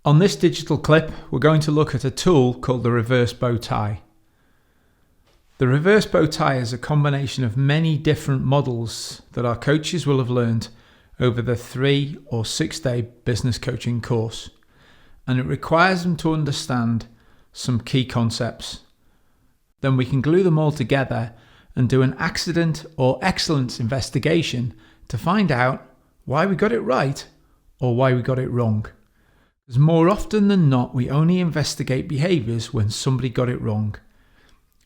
On this digital clip, we're going to look at a tool called the Reverse Bowtie. The Reverse Bowtie is a combination of many different models that our coaches will have learned over the 3 or 6 day business coaching course, and it requires them to understand some key concepts. Then we can glue them all together and do an accident or excellence investigation to find out why we got it right or why we got it wrong. Because more often than not, we only investigate behaviours when somebody got it wrong.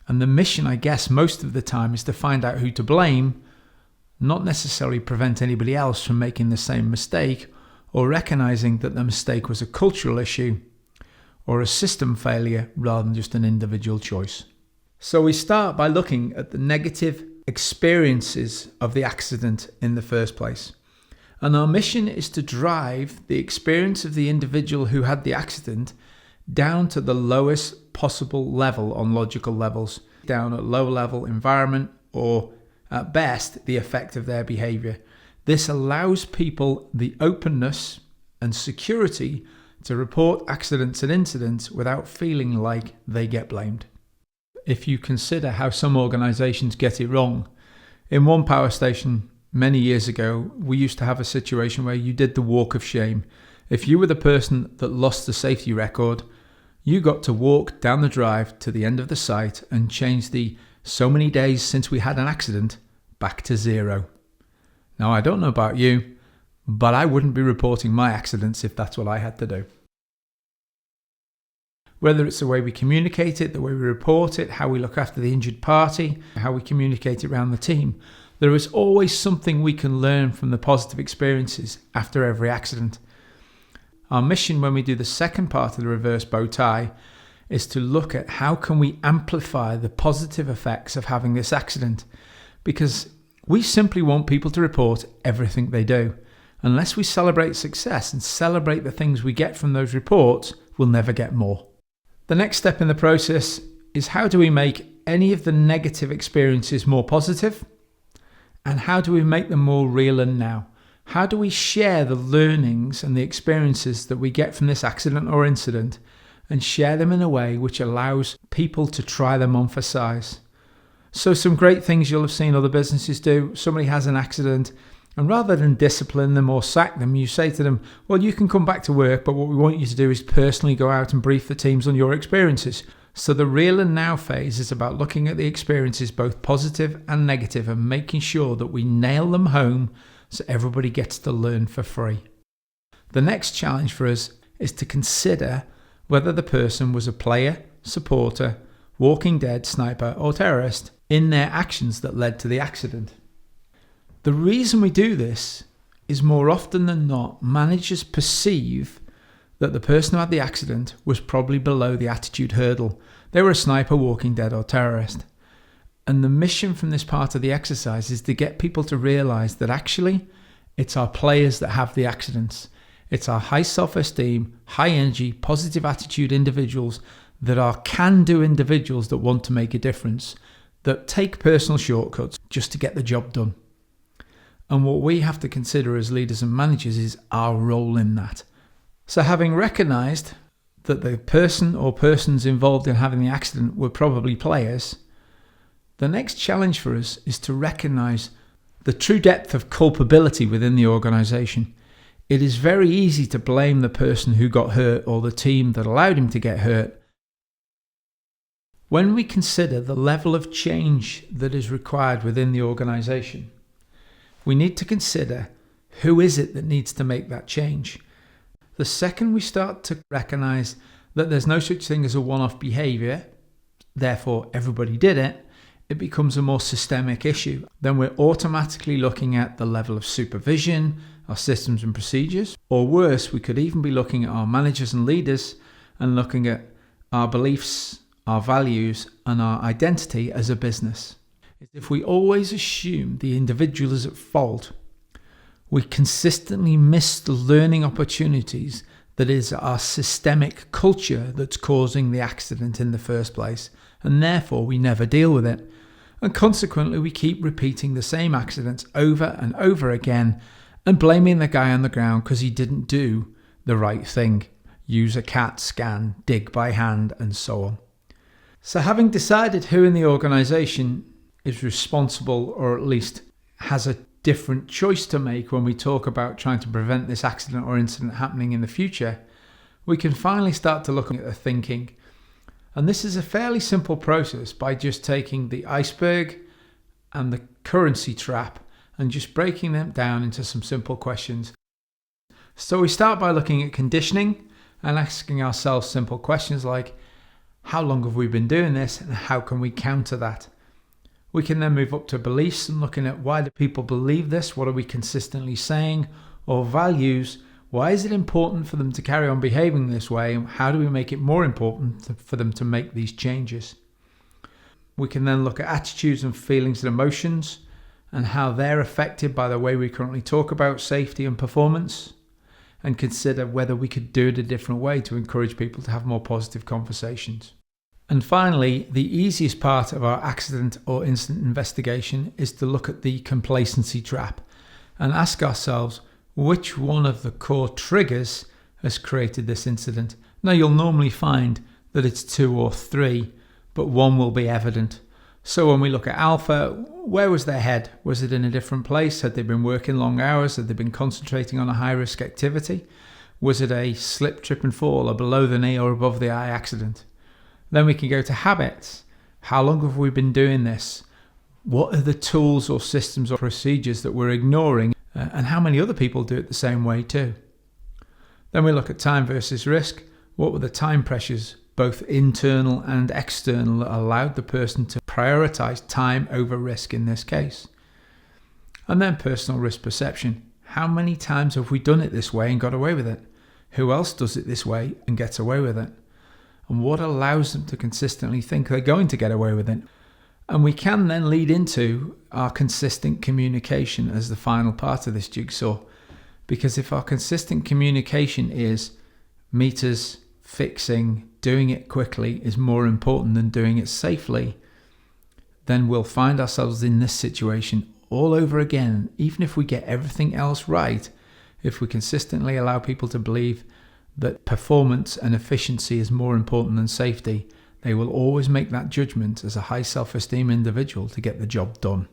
And the mission, I guess, most of the time is to find out who to blame, not necessarily prevent anybody else from making the same mistake or recognising that the mistake was a cultural issue or a system failure rather than just an individual choice. So we start by looking at the negative experiences of the accident in the first place. And our mission is to drive the experience of the individual who had the accident down to the lowest possible level on logical levels, down at low level environment or at best the effect of their behaviour. This allows people the openness and security to report accidents and incidents without feeling like they get blamed. If you consider how some organisations get it wrong, in one power station many years ago, we used to have a situation where you did the walk of shame. If you were the person that lost the safety record, you got to walk down the drive to the end of the site and change the so many days since we had an accident back to 0. Now, I don't know about you, but I wouldn't be reporting my accidents if that's what I had to do. Whether it's the way we communicate it, the way we report it, how we look after the injured party, how we communicate it around the team, there is always something we can learn from the positive experiences after every accident. Our mission when we do the second part of the Reverse Bowtie is to look at how can we amplify the positive effects of having this accident, because we simply want people to report everything they do. Unless we celebrate success and celebrate the things we get from those reports, we'll never get more. The next step in the process is how do we make any of the negative experiences more positive? And how do we make them more real and now? How do we share the learnings and the experiences that we get from this accident or incident and share them in a way which allows people to try them on for size? So some great things you'll have seen other businesses do. Somebody has an accident, and rather than discipline them or sack them, you say to them, well, you can come back to work, but what we want you to do is personally go out and brief the teams on your experiences. So the real and now phase is about looking at the experiences, both positive and negative, and making sure that we nail them home so everybody gets to learn for free. The next challenge for us is to consider whether the person was a player, supporter, walking dead, sniper, or terrorist in their actions that led to the accident. The reason we do this is more often than not, managers perceive that the person who had the accident was probably below the attitude hurdle. They were a sniper, walking dead, or terrorist. And the mission from this part of the exercise is to get people to realise that actually it's our players that have the accidents. It's our high self-esteem, high energy, positive attitude individuals that are can-do individuals that want to make a difference, that take personal shortcuts just to get the job done. And what we have to consider as leaders and managers is our role in that. So having recognised that the person or persons involved in having the accident were probably players, the next challenge for us is to recognise the true depth of culpability within the organisation. It is very easy to blame the person who got hurt or the team that allowed him to get hurt. When we consider the level of change that is required within the organisation, we need to consider who is it that needs to make that change. The second we start to recognise that there's no such thing as a one-off behaviour, therefore everybody did it, it becomes a more systemic issue. Then we're automatically looking at the level of supervision, our systems and procedures, or worse, we could even be looking at our managers and leaders and looking at our beliefs, our values, and our identity as a business. If we always assume the individual is at fault, we consistently miss the learning opportunities that is our systemic culture that's causing the accident in the first place, and therefore we never deal with it. And consequently, we keep repeating the same accidents over and over again and blaming the guy on the ground because he didn't do the right thing. use a CAT scan, dig by hand, and so on. So having decided who in the organisation is responsible, or at least has a different choice to make when we talk about trying to prevent this accident or incident happening in the future, we can finally start to look at the thinking. And this is a fairly simple process by just taking the iceberg and the currency trap and just breaking them down into some simple questions. So we start by looking at conditioning and asking ourselves simple questions like, how long have we been doing this and how can we counter that? We can then move up to beliefs and looking at why do people believe this, what are we consistently saying, or values, why is it important for them to carry on behaving this way, and how do we make it more important for them to make these changes? We can then look at attitudes and feelings and emotions and how they're affected by the way we currently talk about safety and performance, and consider whether we could do it a different way to encourage people to have more positive conversations. And finally, the easiest part of our accident or incident investigation is to look at the complacency trap and ask ourselves which one of the core triggers has created this incident. Now, you'll normally find that it's 2 or 3, but one will be evident. So when we look at alpha, where was their head? Was it in a different place? Had they been working long hours? Had they been concentrating on a high-risk activity? Was it a slip, trip and fall, a below the knee or above the eye accident? Then we can go to habits. How long have we been doing this? What are the tools or systems or procedures that we're ignoring? And how many other people do it the same way too? Then we look at time versus risk. What were the time pressures, both internal and external, that allowed the person to prioritize time over risk in this case? And then personal risk perception. How many times have we done it this way and got away with it? Who else does it this way and gets away with it? And what allows them to consistently think they're going to get away with it? And we can then lead into our consistent communication as the final part of this jigsaw. Because if our consistent communication is meters, fixing, doing it quickly is more important than doing it safely, then we'll find ourselves in this situation all over again. Even if we get everything else right, if we consistently allow people to believe that performance and efficiency is more important than safety, they will always make that judgment as a high self-esteem individual to get the job done.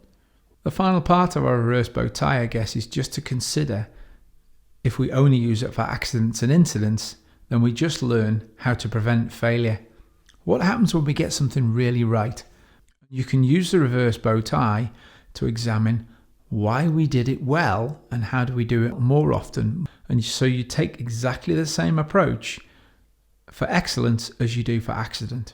The final part of our reverse bow tie, I guess, is just to consider if we only use it for accidents and incidents, then we just learn how to prevent failure. What happens when we get something really right? You can use the reverse bow tie to examine why we did it well and how do we do it more often. And so you take exactly the same approach for excellence as you do for accident.